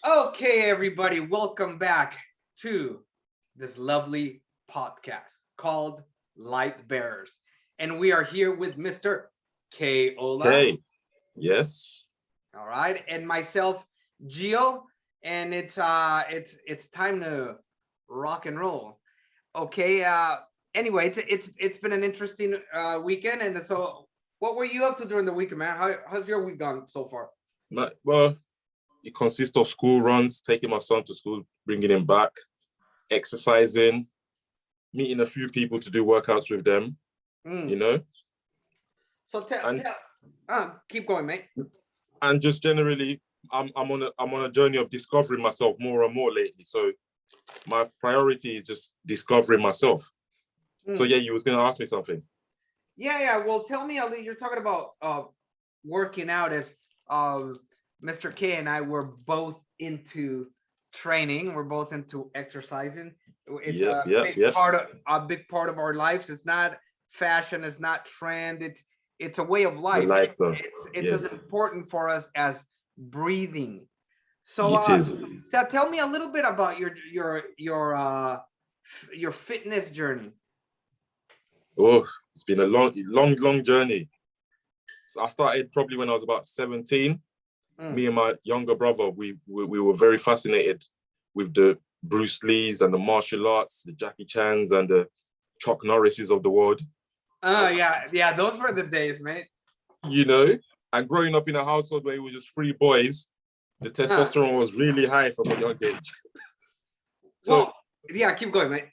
Okay, everybody, welcome back to this lovely podcast called Light Bearers. And we are here with Mr. K. Ola, Okay, yes. all right, and myself, Gio, and it's time to rock and roll. Okay, anyway, it's been an interesting weekend, and so what were you up to during the weekend, man? How's your week gone so far? Well, it consists of school runs, taking my son to school, bringing him back, exercising, meeting a few people to do workouts with them, you Mm. know, So and keep going, mate. and just generally, I'm on a journey of discovering myself more and more lately. So my priority is just discovering myself. So Mm. yeah, you was gonna ask me something. Yeah. Well, tell me, Ali, you're talking about working out as um Mr. K and I were both into training. We're both into exercising. It's Yep, yep, yep. a big part of our lives. It's not fashion, it's not trend, it's a way of The life. life though. It's as Yes, important for us as breathing. So it is. tell me a little bit about your fitness journey. Oh, it's been a long journey. So I started probably when I was about 17. Me Mm. and my younger brother, we were very fascinated with the Bruce Lees and the martial arts, the Jackie Chans and the Chuck Norrises of the world. Oh yeah, those were the days, mate. You know, and growing up in a household where it was just three boys, the Uh, testosterone was really high from a young age. So, well, yeah, keep going, mate.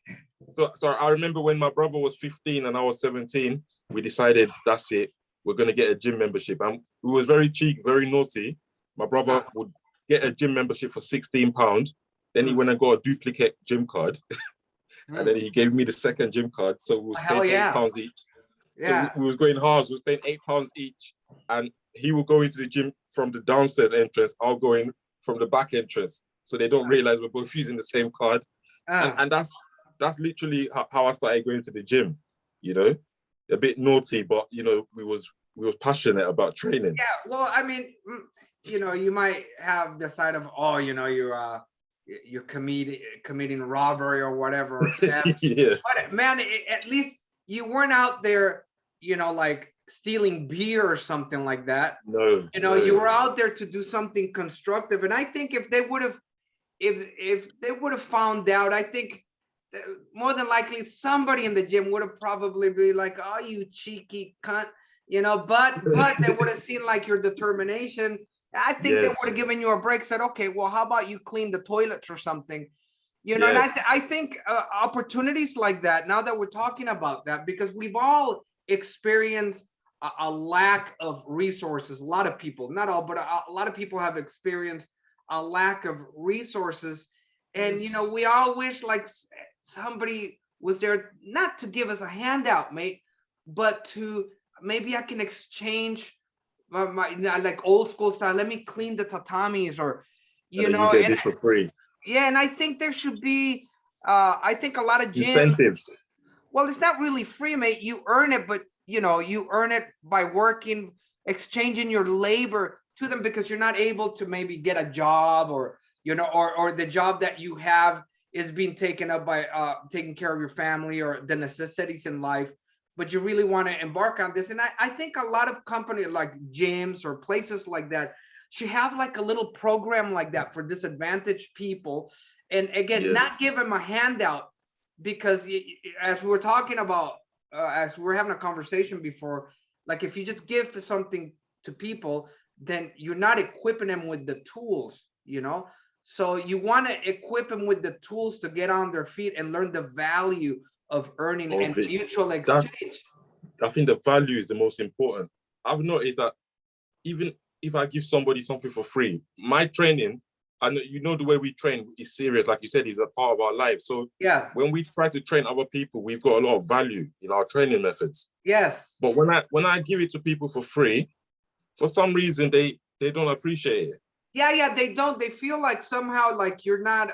so I remember when my brother was 15 and I was 17, we decided that's it. We're gonna get a gym membership, and we was very cheap, very naughty. My brother Uh, would get a gym membership for £16. Then he mm, went and got a duplicate gym card, and mm. then he gave me the second gym card. So we was Hell paying eight yeah, pounds each. So we, yeah. we was going halves. We was paying £8 each, and he will go into the gym from the downstairs entrance. I'll go in from the back entrance, so they don't realize we're both using the same card. And Uh, and that's literally how I started going to the gym. You know, a bit naughty, but we was passionate about training. yeah. Well, I mean, you might have the side of you're committing robbery or whatever or theft, Yeah. but man, at least you weren't out there, like stealing beer or something like that. No, You no. were out there to do something constructive, and I think if they would have found out, I think more than likely somebody in the gym would have probably be like, "Oh, you cheeky cunt," but they would have seen like your determination. I think they would Yes, have given you a break, said, "Okay, well, how about you clean the toilets or something?" And yes, I think opportunities like that. Now that we're talking about that, because we've all experienced a lack of resources. A lot of people, not all, but a lot of people have experienced a lack of resources, and yes. we all wish like somebody was there, not to give us a handout, mate, but to maybe I can exchange like old school style. Let me clean the tatamis, or And then you get and this for free. yeah, and I think there should be. I think a lot of gyms. Incentives. Well, it's not really free, mate. You earn it, but you earn it by working, exchanging your labor to them, because you're not able to maybe get a job, or or the job that you have is being taken up by taking care of your family or the necessities in life. But you really want to embark on this, and I think a lot of companies like gyms or places like that should have like a little program like that for disadvantaged people, and again, not Yes. give them a handout, because as we were talking about, as we were having a conversation before, like if you just give something to people, then you're not equipping them with the tools. So you want to equip them with the tools to get on their feet and learn the value of earning and Of it. mutual That's exchange. I think the value is the most important. I've noticed that even if I give somebody something for free, my training, and the way we train is serious, like you said, is a part of our life. So Yeah. when we try to train other people, we've got a lot of value in our training methods. Yes. But when I give it to people for free, for some reason they don't appreciate it. Yeah, they don't. They feel like somehow like you're not.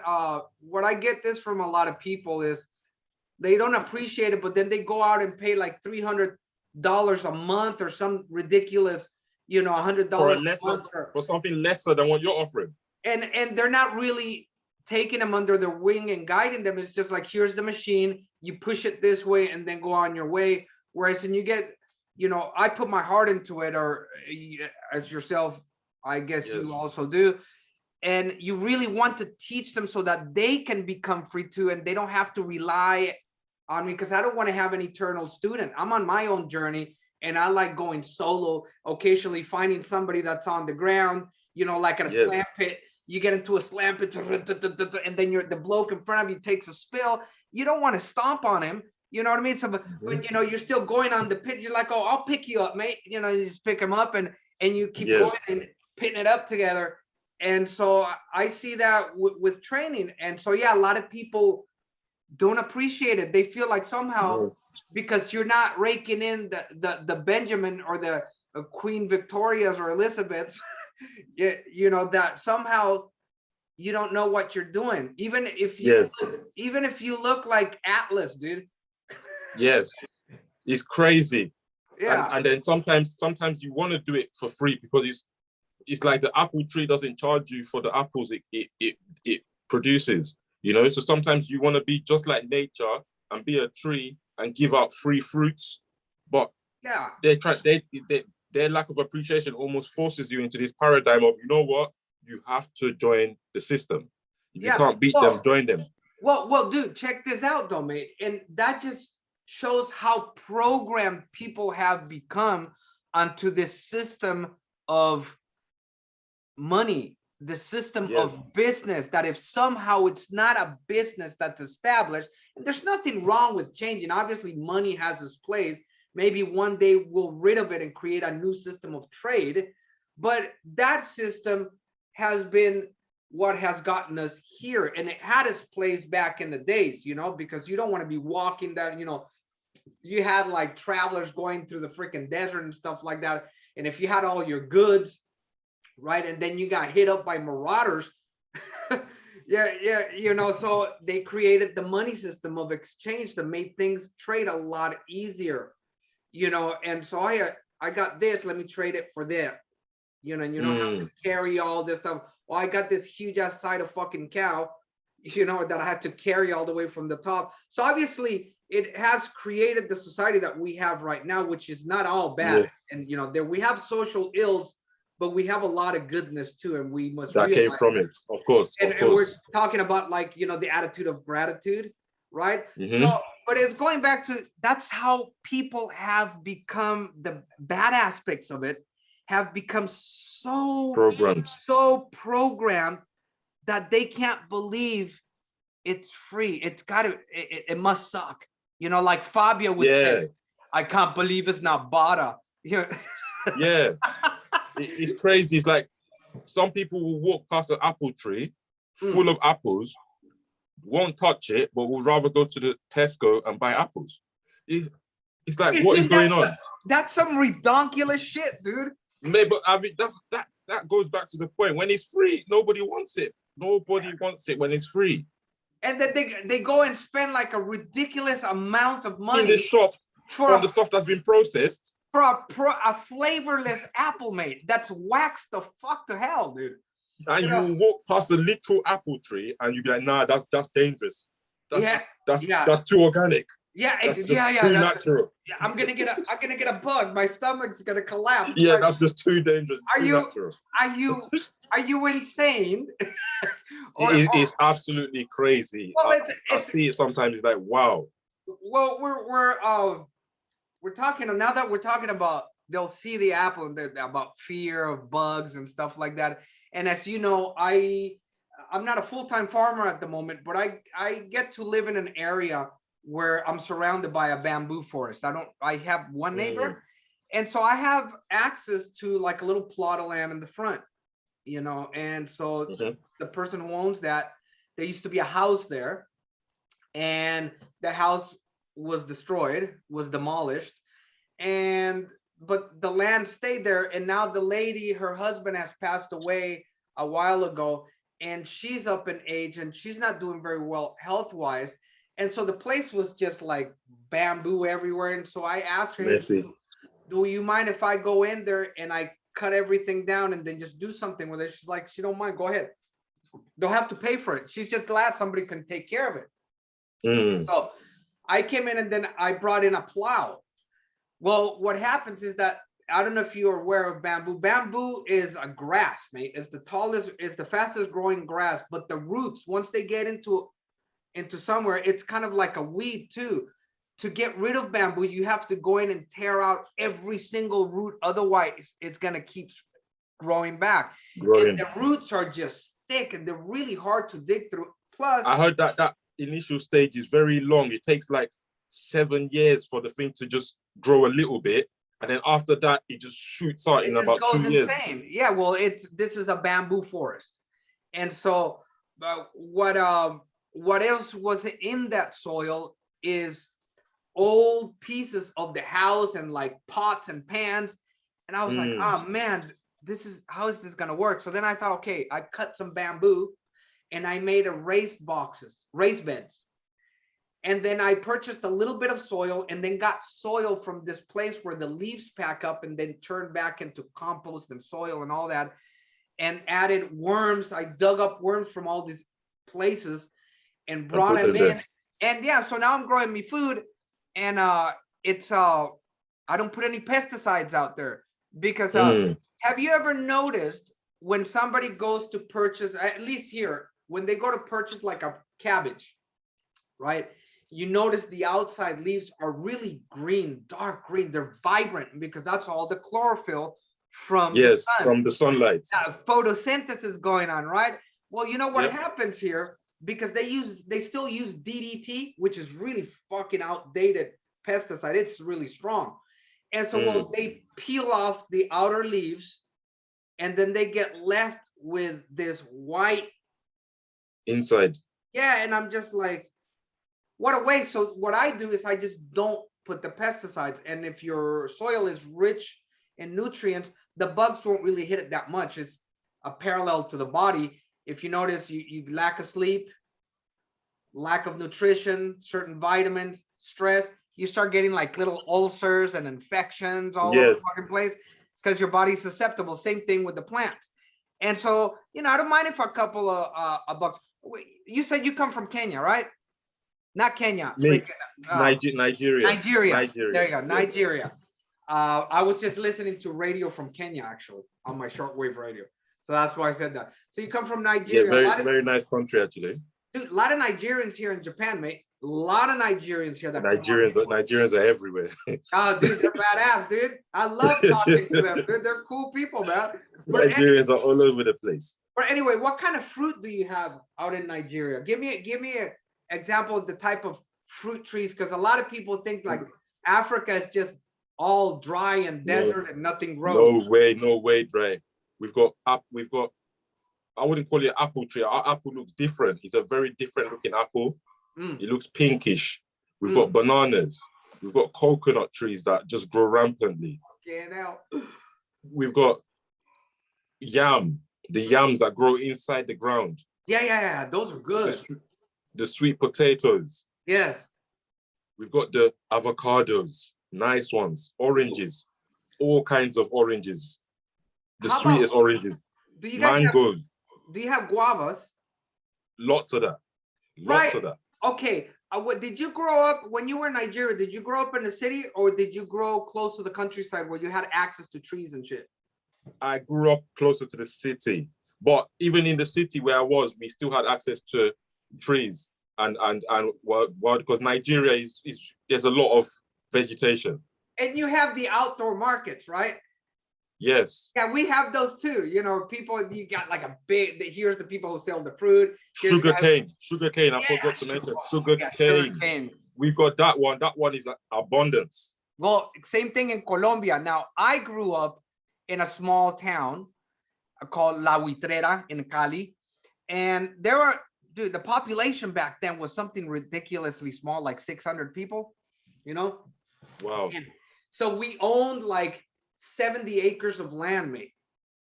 What I get this from a lot of people is they don't appreciate it, but then they go out and pay like $300 a month or some ridiculous, For a $100 a lesser month. Or for something lesser than what you're offering. and they're not really taking them under their wing and guiding them. It's just like, here's the machine, you push it this way and then go on your way. Whereas when you get, I put my heart into it, or as yourself, I guess you Yes. also do. And you really want to teach them so that they can become free too, and they don't have to rely on me, because I don't want to have an eternal student. I'm on my own journey, and I like going solo, occasionally finding somebody that's on the ground, like at a slam Yes. pit. You get into a slam pit, and then the bloke in front of you takes a spill. You don't want to stomp on him. You know what I mean? So, but Mhm. you're still going on the pit. You're like, oh, I'll pick you up, mate. You just pick him up, and you keep going Yes. and pitting it up together. And so I see that with training. And so, yeah, a lot of people don't appreciate it. They feel like somehow, No. because you're not raking in the Benjamin or the Queen Victorias or Elizabeths, that somehow you don't know what you're doing. Yes. Even if you look like Atlas, dude. Yes. It's crazy. Yeah. And then sometimes you want to do it for free, because it's like the apple tree doesn't charge you for the apples it produces, so sometimes you want to be just like nature and be a tree and give out free fruits, but Yeah. their lack of appreciation almost forces you into this paradigm of, what, you have to join the system. If you Yeah. can't beat them, join them. Well, dude, check this out though, mate. And that just shows how programmed people have become onto this system of money, the system Yes. of business, that if somehow it's not a business that's established, and there's nothing wrong with changing. Obviously, money has its place. Maybe one day we'll rid of it and create a new system of trade. But that system has been what has gotten us here. And it had its place back in the days, because you don't want to be walking down, you had like travelers going through the freaking desert and stuff like that. And if you had all your goods, right, and then you got hit up by marauders, yeah, so they created the money system of exchange that made things trade a lot easier, and so I got this, let me trade it for that, and you don't have to carry all this stuff. Well, I got this huge ass side of fucking cow, that I had to carry all the way from the top. So obviously it has created the society that we have right now, which is not all bad. Yeah. And there we have social ills, but we have a lot of goodness too, and we must That realize came from it, of course. and we're talking about, like, the attitude of gratitude, right? So, but it's going back to, that's how people have become, the bad aspects of it have become so programmed that they can't believe it's free. It's got to, it must suck. Like Fabio would say, I can't believe it's not Bada. Yeah. It's crazy. It's like some people will walk past an apple tree full of apples, won't touch it, but will rather go to the Tesco and buy apples. It's like, what is going on? That's some redonkulous shit, dude. But I mean, that goes back to the point. When it's free, nobody wants it. Nobody wants it when it's free. And then they go and spend like a ridiculous amount of money in the shop for the stuff that's been processed. For a flavorless apple, mate. That's waxed the fuck to hell, dude. And you walk past a literal apple tree and you be like, nah, that's dangerous. That's too organic. Yeah, that's too natural. Yeah, I'm gonna get a bug. My stomach's gonna collapse. Yeah, like, that's just too dangerous. Natural. Are you insane? It's absolutely crazy. Well, I see it sometimes. It's like, wow. Well, we're talking now that we're talking about, they'll see the apple and about fear of bugs and stuff like that. And as you know, I'm not a full-time farmer at the moment, but I get to live in an area where I'm surrounded by a bamboo forest. I have one neighbor, and so I have access to like a little plot of land in the front, and so the person who owns that, there used to be a house there, and the house was destroyed, was demolished, but the land stayed there. And now the lady, her husband has passed away a while ago, and she's up in age and she's not doing very well health-wise. And so the place was just like bamboo everywhere. And so I asked her, hey, do you mind if I go in there and I cut everything down and then just do something with it? She's like, she don't mind, go ahead. They'll have to pay for it. She's just glad somebody can take care of it. Mm. So I came in and then I brought in a plow. Well, what happens is that I don't know if you're aware of bamboo. Bamboo is a grass, mate. It's the tallest, it's the fastest growing grass. But the roots, once they get into somewhere, it's kind of like a weed too. To get rid of bamboo, you have to go in and tear out every single root. Otherwise, it's gonna keep growing back. And Growing. the roots are just thick and they're really hard to dig through. Plus, I heard that initial stage is very long. It takes like 7 years for the thing to just grow a little bit. And then after that, it just shoots out in it just about goes 2 years. insane. Yeah, well, this is a bamboo forest. And so what else was in that soil is old pieces of the house and like pots and pans. And I was like, Mm. oh man, how is this gonna work? So then I thought, okay, I cut some bamboo and I made a raised beds. And then I purchased a little bit of soil and then got soil from this place where the leaves pack up and then turn back into compost and soil and all that, and added worms. I dug up worms from all these places and brought them in. And yeah, so now I'm growing me food, and it's I don't put any pesticides out there because have you ever noticed when somebody goes to purchase, at least here, when they go to purchase like a cabbage, right? You notice the outside leaves are really green, dark green. They're vibrant because that's all the chlorophyll from Yes, the sun. from the sunlight. Photosynthesis going on, right? Well, you know what Yep. happens here, because they still use DDT, which is really fucking outdated pesticide. It's really strong. And so well, they peel off the outer leaves and then they get left with this white inside. Yeah, and I'm just like, what a waste. So what I do is I just don't put the pesticides. And if your soil is rich in nutrients, the bugs won't really hit it that much. It's a parallel to the body. If you notice you lack of sleep, lack of nutrition, certain vitamins, stress, you start getting like little ulcers and infections all over the fucking place because your body's susceptible. Same thing with the plants. And so, I don't mind if a couple of bugs. You said you come from Kenya, right? Not Kenya. Nigeria. Nigeria. There you go. Yes. Nigeria. I was just listening to radio from Kenya, actually, on my shortwave radio. So that's why I said that. So you come from Nigeria. Yeah, very nice country, actually. Dude, a lot of Nigerians here in Japan, mate. A lot of Nigerians here. Nigerians are everywhere. Oh, dude, they're badass, dude. I love talking to them, dude. They're cool people, man. But Nigerians are all over the place. But anyway, what kind of fruit do you have out in Nigeria? Give me an example of the type of fruit trees, because a lot of people think like Africa is just all dry and desert and nothing grows. No way dry. We've got I wouldn't call it an apple tree. Our apple looks different. It's a very different looking apple. It looks pinkish. We've got bananas. We've got coconut trees that just grow rampantly. We've got the yams that grow inside the ground. Yeah. Those are good. The sweet potatoes. Yes. We've got the avocados, nice ones, oranges, all kinds of oranges. The sweetest oranges. Mangoes. Do you have guavas? Lots of that. Lots of that. Okay. What did you grow up when you were in Nigeria? Did you grow up in the city or did you grow close to the countryside where you had access to trees and shit? I grew up closer to the city, but even in the city where I was, we still had access to trees and because Nigeria is there's a lot of vegetation. And you have the outdoor markets, right? Yes. Yeah, we have those too. People, you got like here's the people who sell the fruit. Sugarcane. I forgot to mention sugarcane. We've got that one. That one is abundance. Well, same thing in Colombia. Now, I grew up in a small town called La Huitrera in Cali. And the population back then was something ridiculously small, like 600 people, Wow. And so we owned like 70 acres of land, mate.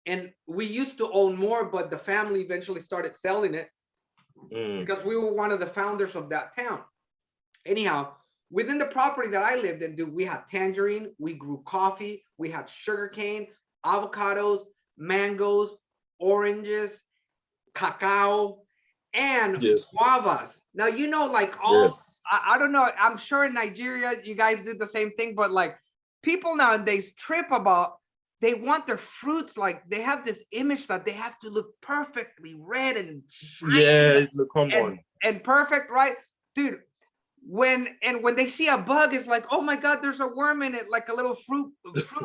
And we used to own more, but the family eventually started selling it because we were one of the founders of that town. Anyhow, within the property that I lived in, dude, we had tangerine, we grew coffee, we had sugarcane, avocados, mangoes, oranges, cacao, and Yes. guavas. Now, you know, like Yes. I don't know, I'm sure in Nigeria you guys do the same thing, but like people nowadays trip about, they want their fruits, like they have this image that they have to look perfectly red and shiny Yeah. Look, come and on. perfect, right? Dude, when they see a bug, it's like, oh my god, there's a worm in it, like a little fruit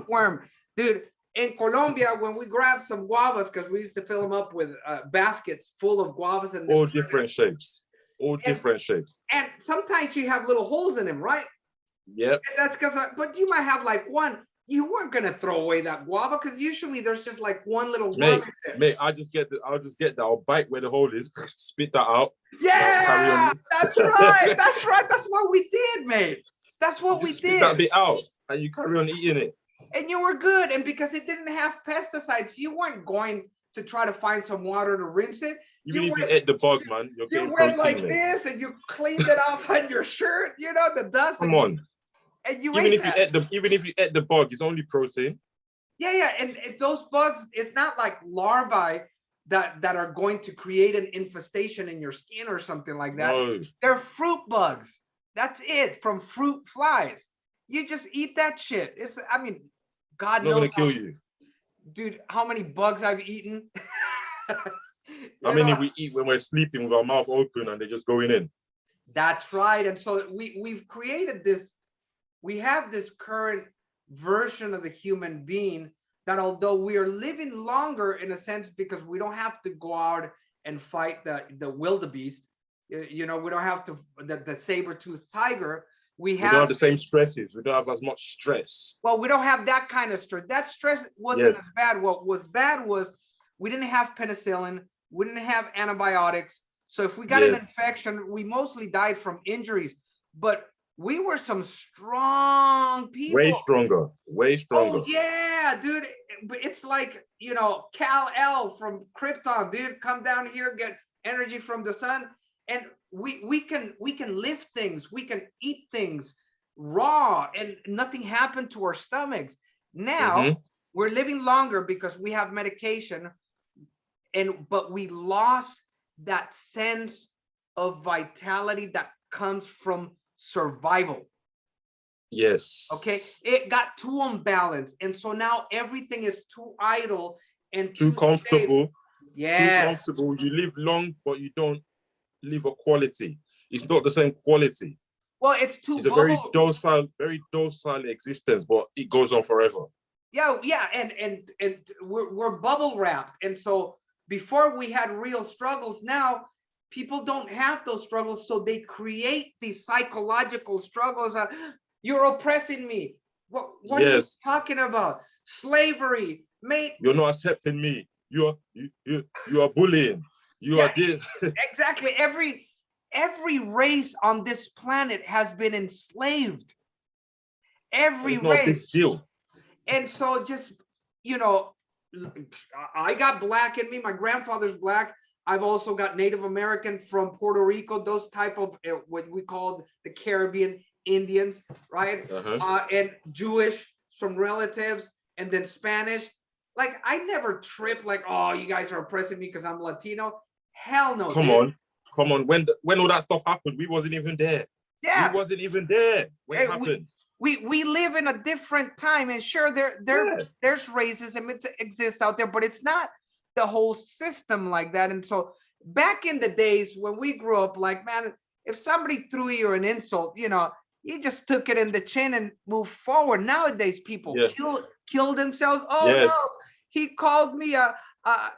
worm. Dude, in Colombia, when we grabbed some guavas, because we used to fill them up with baskets full of guavas, and All different shapes. All and, different shapes. and sometimes you have little holes in them, right? Yep. And that's because, but you might have like one. You weren't gonna throw away that guava because usually there's just like one little worm in there. Mate, I'll just get that. I'll bite where the hole is, spit that out. Yeah, Carry on. that's right. That's right. That's what we did, mate. That's what we Spit that did. bit out, and you carry on eating it. And you were good. And because it didn't have pesticides, you weren't going to try to find some water to rinse it. Even You if you went, ate the bug, man, you're you getting went protein, like mate. this, and you cleaned it off on your shirt. You know the dust. Come on. And you Even ate if you that. even if you ate the bug, it's only protein. Yeah. And those bugs, it's not like larvae that are going to create an infestation in your skin or something like that. No. They're fruit bugs. That's it, from fruit flies. You just eat that shit. I mean, God Not gonna knows kill you. dude, how many bugs I've eaten. How many we eat when we're sleeping with our mouth open and they're just going in? That's right. And so we've created this, we have this current version of the human being that, although we are living longer in a sense because we don't have to go out and fight the wildebeest, you know, we don't have to the saber-toothed tiger. We don't have have the same stresses. We don't have as much stress. well, we don't have that kind of stress. That stress wasn't as bad. What was bad was we didn't have penicillin, we didn't have antibiotics. So if we got an infection, we mostly died from injuries. But we were some strong people. Way stronger. Way stronger. Oh yeah, dude. But it's like, you know, Kal-El from Krypton, dude. Come down here, get energy from the sun, and we can lift things, we can eat things raw, and nothing happened to our stomachs. Now we're living longer because we have medication, but we lost that sense of vitality that comes from survival. Yes. Okay, it got too unbalanced, and so now everything is too idle and too comfortable. Yeah, too comfortable. You live long, but you don't live a quality. It's not the same quality. Well, it's a very docile existence, but it goes on forever. Yeah, and we're bubble wrapped, and so before we had real struggles. Now people don't have those struggles, so they create these psychological struggles. You're oppressing me. What are you talking about? Slavery, mate. You're not accepting me. You are bullying. You are this. Exactly. Every race on this planet has been enslaved. Every it's not race. a big deal. And so just, you know, I got black in me. My grandfather's black. I've also got Native American from Puerto Rico, those type of what we call the Caribbean Indians, right? And Jewish, some relatives, and then Spanish. Like, I never tripped like, oh, you guys are oppressing me because I'm Latino. Hell no. Come on. When all that stuff happened, we wasn't even there. Yeah. We wasn't even there when it happened. We live in a different time, and sure, there's racism, it exists out there, but it's not the whole system like that. And so back in the days when we grew up, like, man, if somebody threw you an insult, you know, you just took it in the chin and moved forward. Nowadays, people kill themselves. Oh no, he called me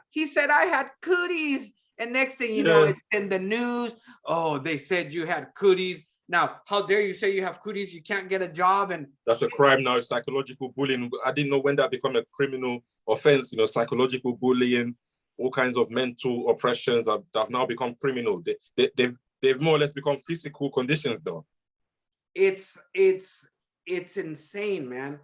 he said I had cooties, and next thing you know, it's in the news. Oh, they said you had cooties. Now, how dare you say you have cooties? You can't get a job, and that's a crime now. Psychological bullying. I didn't know when that became a criminal offense. You know, psychological bullying, all kinds of mental oppressions have now become criminal. They've more or less become physical conditions, though. It's insane, man.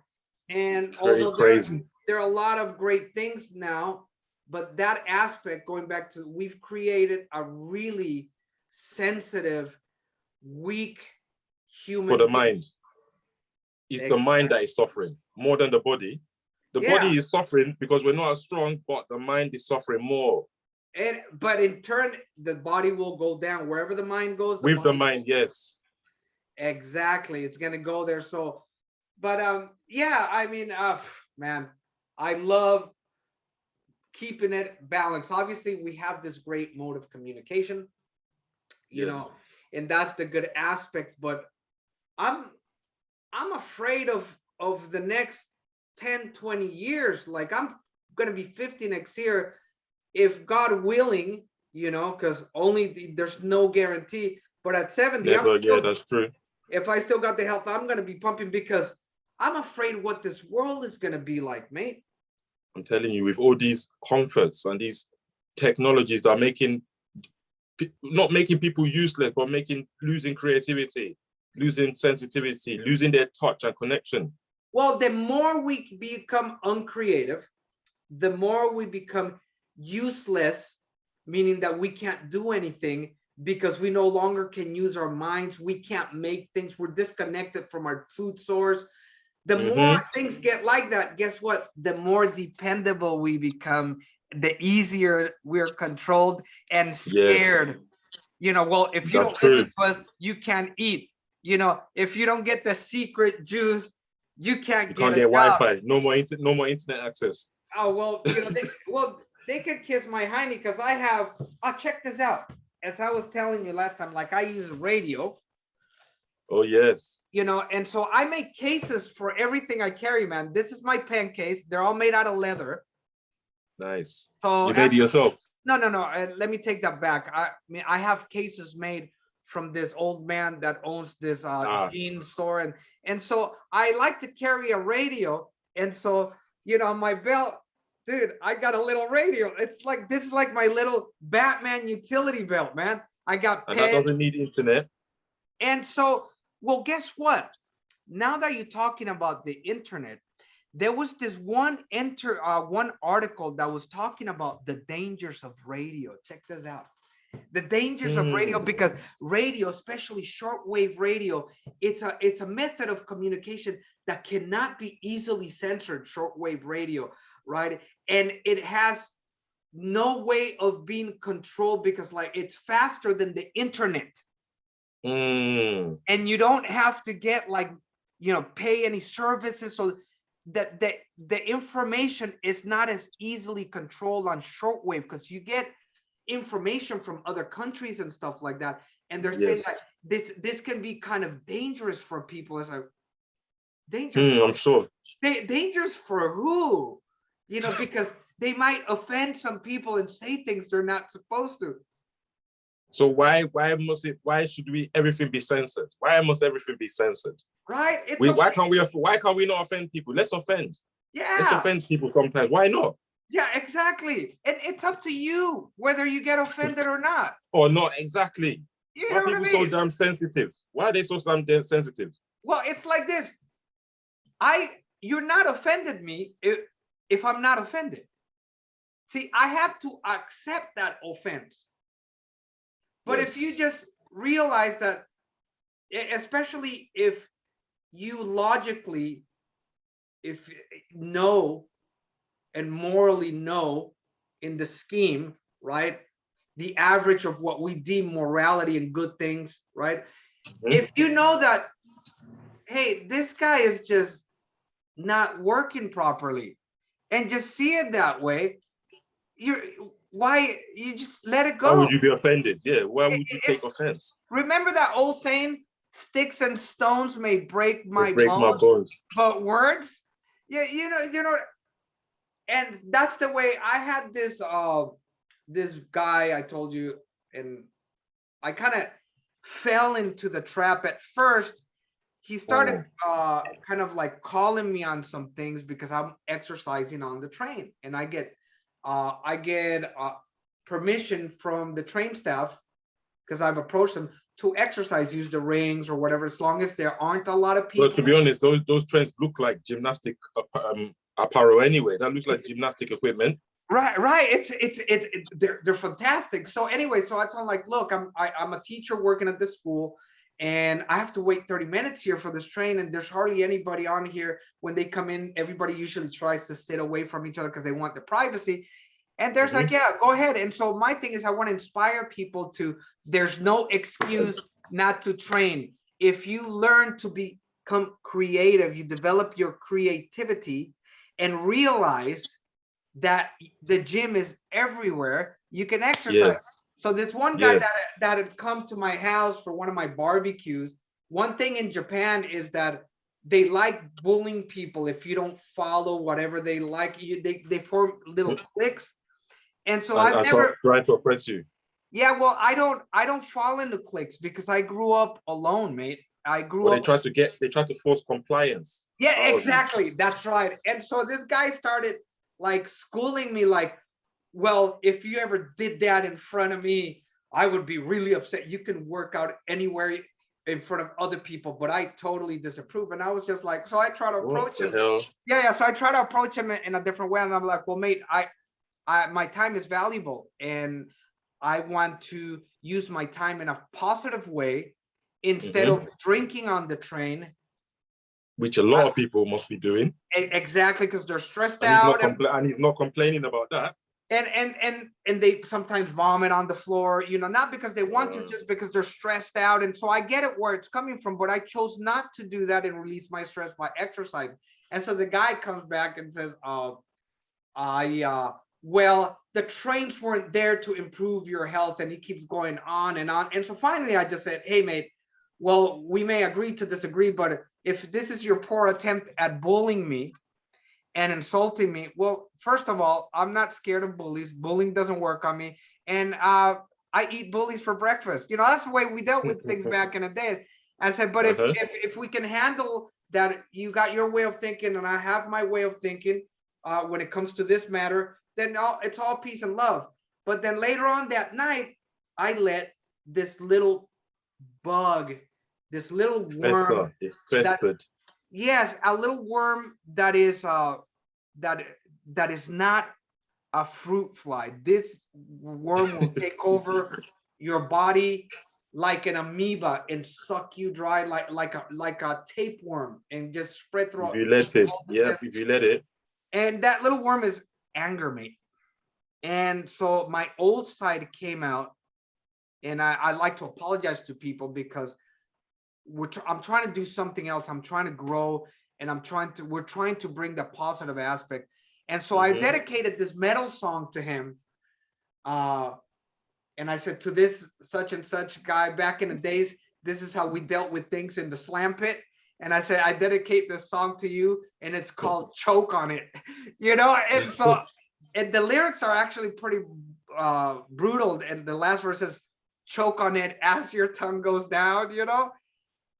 And although crazy, there are a lot of great things now, but that aspect, going back to, we've created a really sensitive, weak human for the mind. It's the mind that is suffering more than the body. The body is suffering because we're not as strong, but the mind is suffering more. And but in turn, the body will go down. Wherever the mind goes, the With the body. mind, yes. Exactly, it's gonna go there. So, but yeah, I mean, man, I love keeping it balanced. Obviously, we have this great mode of communication, you Yes. know, and that's the good aspects. But I'm I'm afraid of the next 10, 20 years. Like I'm gonna be 50 next year, if God willing, because there's no guarantee. But at 70, I'm Never, yeah, still, that's true. if I still got the health, I'm gonna be pumping because I'm afraid what this world is gonna be like, mate. I'm telling you, with all these comforts and these technologies that are making, not making people useless, but making, losing creativity, losing sensitivity, losing their touch and connection. Well, the more we become uncreative, the more we become useless, meaning that we can't do anything because we no longer can use our minds. We can't make things. We're disconnected from our food source. The more Mm-hmm. things get like that, guess what? The more dependable we become, the easier we're controlled and Yes, scared. Well, if you that's don't listen true. to us, you can't eat. If you don't get the secret juice, you You can't get can't a get job. Wi-Fi. No more internet access. Oh, well, they could kiss my hiney because check this out. As I was telling you last time, like I use radio, Oh yes, and so I make cases for everything I carry, man. This is my pen case. They're all made out of leather. nice. So You made it actually, yourself. no. Let me take that back. I mean, I have cases made from this old man that owns this Ah, jean store, and so I like to carry a radio, and so my belt, dude, I got a little radio. It's like this is like my little Batman utility belt, man. I got and that pen, doesn't need internet. and so well, guess what? Now that you're talking about the internet, there was this one article that was talking about the dangers of radio. Check this out. The dangers of radio, Mm, because radio, especially shortwave radio, it's a method of communication that cannot be easily censored. Shortwave radio, right? And it has no way of being controlled because like it's faster than the internet, mm. and you don't have to get like pay any services, so that the information is not as easily controlled on shortwave because you get information from other countries and stuff like that, and they're saying that Yes. this can be kind of dangerous for people. As a dangerous I'm sure. dangerous for who, because they might offend some people and say things they're not supposed to. So why should we everything be censored? Why must everything be censored? Right, it's okay. Why can't we not offend people? Let's offend. Let's Yeah, offend people sometimes. Why not? yeah, exactly, and it's up to you whether you get offended or not. Or not exactly. You Why are know what I people so mean? damn sensitive? Why are they so damn sensitive? Well, it's like this. You're not offended me if I'm not offended. See, I have to accept that offense. But if you Yes. just realize that, especially if you logically, if know and morally know in the scheme, right? The average of what we deem morality and good things, right? Mhm. If you know that, hey, this guy is just not working properly, and just see it that way, you're why you just let it Why would go. you be offended? Yeah. Why would you take It's offense? remember that old saying, sticks and stones may break They my break my bones, bones. but words, yeah, and that's the way I had this guy I told you, and I kind of fell into the trap at first. He started Mm. kind of like calling me on some things because I'm exercising on the train, and I get permission from the train staff because I've approached them to exercise, use the rings or whatever, as long as there aren't a lot of But to people. be honest, those trends look like gymnastic apparel anyway. That looks like gymnastic equipment. Right. They're fantastic. So anyway, so I told him like, look, I'm a teacher working at this school, and I have to wait 30 minutes here for this train, and there's hardly anybody on here. When they come in, everybody usually tries to sit away from each other because they want the privacy. And there's like, yeah, go ahead. And so my thing is I want to inspire people to, there's no excuse not to train. If you learn to become creative, you develop your creativity and realize that the gym is everywhere, you can exercise. Yes. So this one guy Yes. that had come to my house for one of my barbecues, one thing in Japan is that they like bullying people if you don't follow whatever they like. They form little cliques. And so I've And so never, trying to oppress you. yeah, well, I don't fall into cliques because I grew up alone, mate. I grew Or up, they try to force compliance. yeah, out of you. exactly. That's right. And so this guy started like schooling me like, well, if you ever did that in front of me, I would be really upset. You can work out anywhere in front of other people, but I totally disapprove. And I was just like, so I try to What approach the him. hell? Yeah. So I try to approach him in a different way. And I'm like, well, mate, my time is valuable and I want to use my time in a positive way instead of drinking on the train. Which a lot of people must be doing. Exactly, because they're stressed And he's out. not complaining about that. And they sometimes vomit on the floor, not because they want to, just because they're stressed out. And so I get it where it's coming from, but I chose not to do that and release my stress by exercise. And so the guy comes back and says, well, the trains weren't there to improve your health. And he keeps going on and on. And so finally I just said, hey mate, well, we may agree to disagree, but if this is your poor attempt at bullying me and insulting me, well, first of all, I'm not scared of bullies. Bullying doesn't work on me. And I eat bullies for breakfast. That's the way we dealt with things back in the days. I said, but if we can handle that, you got your way of thinking and I have my way of thinking when it comes to this matter, then it's all peace and love. But then later on that night, I let this little bug, this little worm, It festered. yes, a little worm that is not a fruit fly. This worm will take over your body like an amoeba and suck you dry like a tapeworm and just spread throughout. If you let it, yeah, if you let it. And that little worm is anger, mate. And so my old side came out, and I like to apologize to people because I'm trying to do something else. I'm trying to grow, and we're trying to bring the positive aspect. And so I dedicated this metal song to him. And I said, to this such and such guy back in the days, this is how we dealt with things in the slam pit. And I said, I dedicate this song to you, and it's called Choke on It. And so, and the lyrics are actually pretty brutal. And the last verse says, choke on it as your tongue goes down,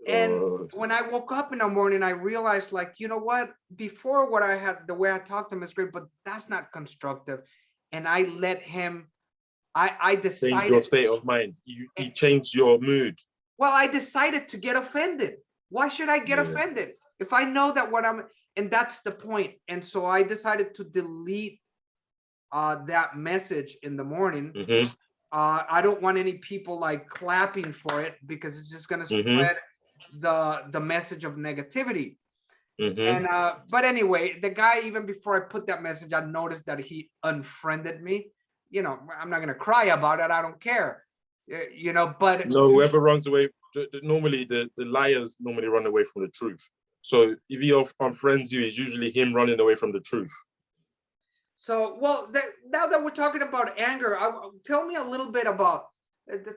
And when I woke up in the morning, I realized, like, you know what? Before, what I had, the way I talked to him is great, but that's not constructive. And I let him, I decided. Change your state of mind. You changed your mood. Well, I decided to get offended. Why should I get offended? If I know that and that's the point. And so I decided to delete that message in the morning. I don't want any people like clapping for it because it's just going to spread the message of negativity. And but anyway, the guy, even before I put that message, I noticed that he unfriended me. I'm not going to cry about it. I don't care. But no, whoever runs away, normally the liars normally run away from the truth. So if he unfriends you, it's usually him running away from the truth. So, well, now that we're talking about anger, tell me a little bit about,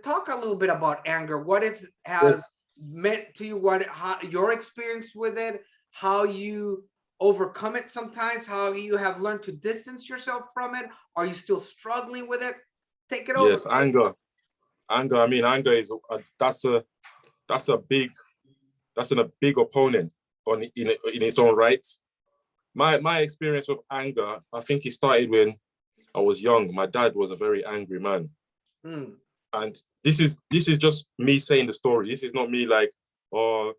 talk a little bit about anger. What it has meant to you, how your experience with it, how you overcome it sometimes, how you have learned to distance yourself from it. Are you still struggling with it? Take it over. Yes, anger. I mean, anger is that's a big opponent in its own right. My experience with anger, I think it started when I was young. My dad was a very angry man. And this is just me saying the story. This is not me like, I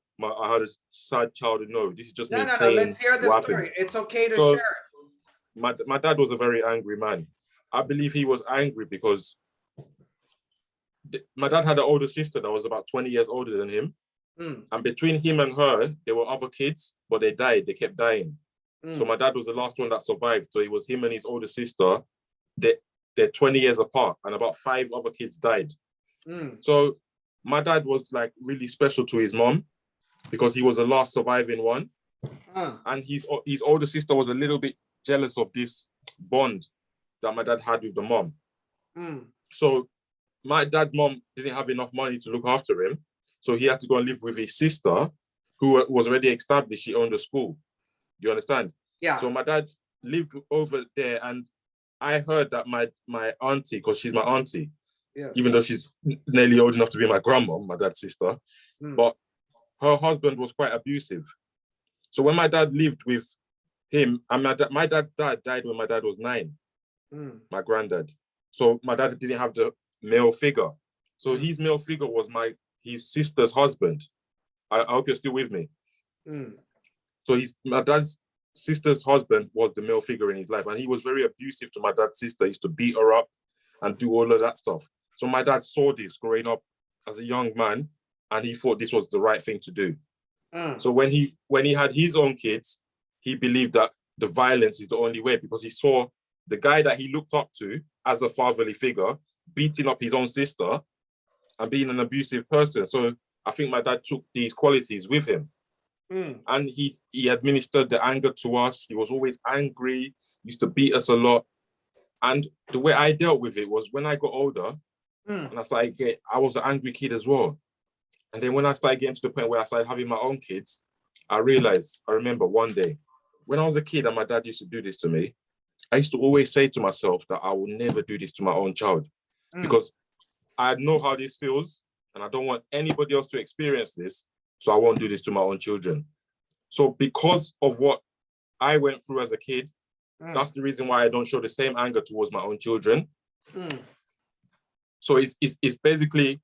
had a sad childhood. No, this is just me saying. Let's hear the story. It's okay to share it. My dad was a very angry man. I believe he was angry because my dad had an older sister that was about 20 years older than him. And between him and her, there were other kids, but they died. They kept dying. So my dad was the last one that survived. So it was him and his older sister. they, they're 20 years apart, and about 5 other kids died. Mm. So my dad was like really special to his mom because he was the last surviving one. And his older sister was a little bit jealous of this bond that my dad had with the mom. Mm. So my dad's mom didn't have enough money to look after him. So he had to go and live with his sister, who was already established. She owned a school. You understand? Yeah. So my dad lived over there, and I heard that my auntie, because she's my auntie, Yes. even though she's nearly old enough to be my grandma, my dad's sister, but her husband was quite abusive. So when my dad lived with him, and my dad died when my dad was 9, my granddad. So my dad didn't have the male figure. So his male figure was his sister's husband. I hope you're still with me. So my dad's sister's husband was the male figure in his life, and he was very abusive to my dad's sister. He used to beat her up and do all of that stuff. So my dad saw this growing up as a young man, and he thought this was the right thing to do. So when he had his own kids, he believed that the violence is the only way, because he saw the guy that he looked up to as a fatherly figure beating up his own sister and being an abusive person. So I think my dad took these qualities with him. And he administered the anger to us. He was always angry, used to beat us a lot. And the way I dealt with it was when I got older, and I was an angry kid as well. And then when I started getting to the point where I started having my own kids, I remember one day, when I was a kid and my dad used to do this to me, I used to always say to myself that I will never do this to my own child, because I know how this feels and I don't want anybody else to experience this, so I won't do this to my own children. So because of what I went through as a kid, that's the reason why I don't show the same anger towards my own children. So it's basically,